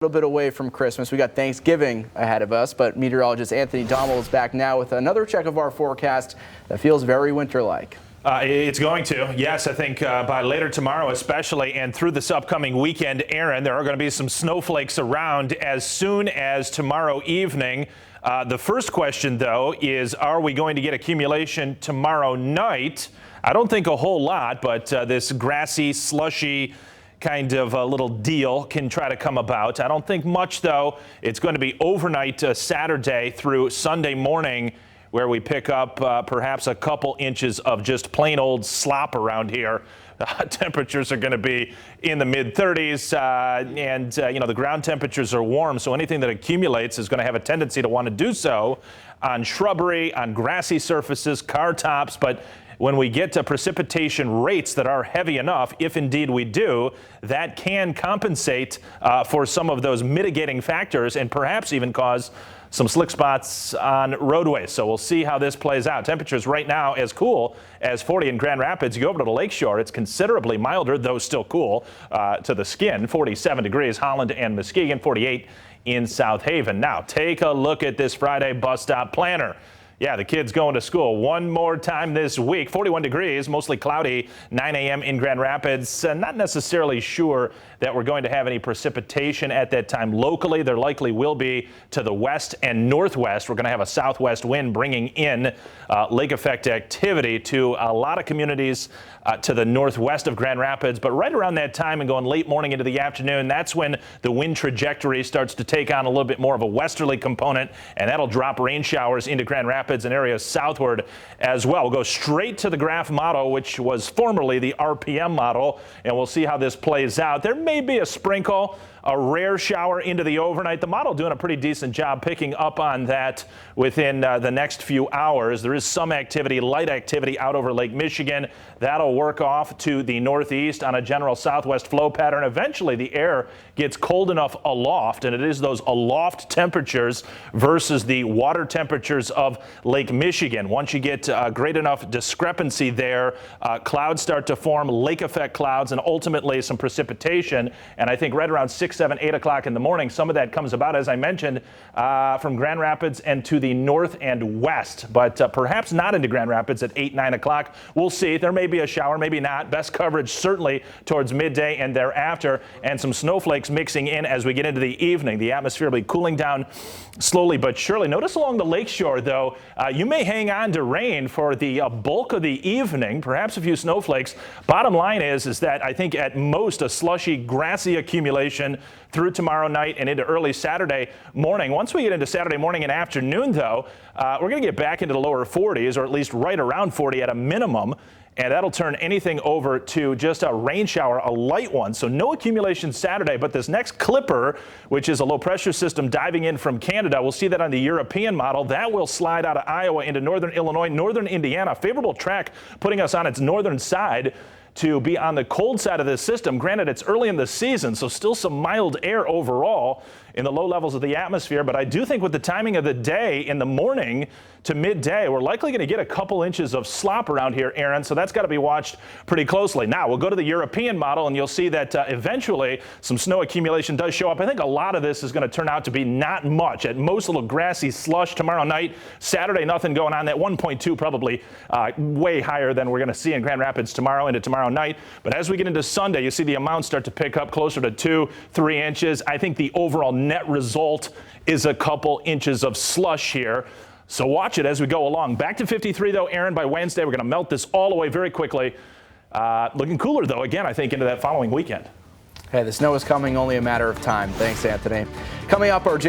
little bit away from Christmas. We got Thanksgiving ahead of us, but meteorologist Anthony Dommel is back now with another check of our forecast that feels very winter-like. It's going to. Yes, I think by later tomorrow especially and through this upcoming weekend, Aaron, there are going to be some snowflakes around as soon as tomorrow evening. The first question, though, is are we going to get accumulation tomorrow night? I don't think a whole lot, but this grassy, slushy kind of a little deal can try to come about. I don't think much, though. It's going to be overnight Saturday through Sunday morning where we pick up perhaps a couple inches of just plain old slop around here. Temperatures are going to be in the mid-30s, and the ground temperatures are warm, so anything that accumulates is going to have a tendency to want to do so on shrubbery, on grassy surfaces, car tops, but when we get to precipitation rates that are heavy enough, if indeed we do, that can compensate for some of those mitigating factors and perhaps even cause some slick spots on roadways. So we'll see how this plays out. Temperatures right now as cool as 40 in Grand Rapids. You go over to the lakeshore, it's considerably milder, though still cool to the skin. 47 degrees, Holland and Muskegon, 48 in South Haven. Now, take a look at this Friday bus stop planner. Yeah, the kids going to school one more time this week. 41 degrees, mostly cloudy, 9 a.m. in Grand Rapids. Not necessarily sure that we're going to have any precipitation at that time locally. There likely will be to the west and northwest. We're going to have a southwest wind bringing in lake effect activity to a lot of communities to the northwest of Grand Rapids. But right around that time and going late morning into the afternoon, that's when the wind trajectory starts to take on a little bit more of a westerly component, and that'll drop rain showers into Grand Rapids and areas southward as well. We'll go straight to the graph model, which was formerly the RPM model, and we'll see how this plays out. There may be a sprinkle, a rare shower into the overnight. The model doing a pretty decent job picking up on that within the next few hours. There is some activity, light activity out over Lake Michigan. That'll work off to the northeast on a general southwest flow pattern. Eventually, the air gets cold enough aloft, and it is those aloft temperatures versus the water temperatures of Lake Michigan. Once you get great enough discrepancy there, clouds start to form, lake effect clouds, and ultimately some precipitation. And I think right around 6, 7, 8 o'clock in the morning, some of that comes about, as I mentioned, from Grand Rapids and to the north and west, but perhaps not into Grand Rapids at 8, 9 o'clock. We'll see. There may be a shower, maybe not. Best coverage certainly towards midday and thereafter, and some snowflakes mixing in as we get into the evening. The atmosphere will be cooling down slowly but surely. Notice along the lakeshore, though, you may hang on to rain for the bulk of the evening, perhaps a few snowflakes. Bottom line is that I think at most a slushy, grassy accumulation through tomorrow night and into early Saturday morning. Once we get into Saturday morning and afternoon, though, we're going to get back into the lower 40s, or at least right around 40 at a minimum. And that'll turn anything over to just a rain shower, a light one. So no accumulation Saturday, but this next clipper, which is a low pressure system diving in from Canada, we'll see that on the European model. That will slide out of Iowa into northern Illinois, northern Indiana. Favorable track putting us on its northern side to be on the cold side of this system. Granted, it's early in the season, so still some mild air overall in the low levels of the atmosphere. But I do think with the timing of the day in the morning to midday, we're likely going to get a couple inches of slop around here, Aaron. So that's got to be watched pretty closely. Now, we'll go to the European model, and you'll see that eventually some snow accumulation does show up. I think a lot of this is going to turn out to be not much. At most, a little grassy slush tomorrow night. Saturday, nothing going on. That 1.2 probably way higher than we're going to see in Grand Rapids tomorrow into tomorrow night. But as we get into Sunday, you see the amounts start to pick up closer to 2, 3 inches. I think the overall net result is a couple inches of slush here. So watch it as we go along. Back to 53, though, Aaron, by Wednesday. We're going to melt this all away very quickly. Looking cooler, though, again, I think, into that following weekend. Hey, the snow is coming, only a matter of time. Thanks, Anthony. Coming up, our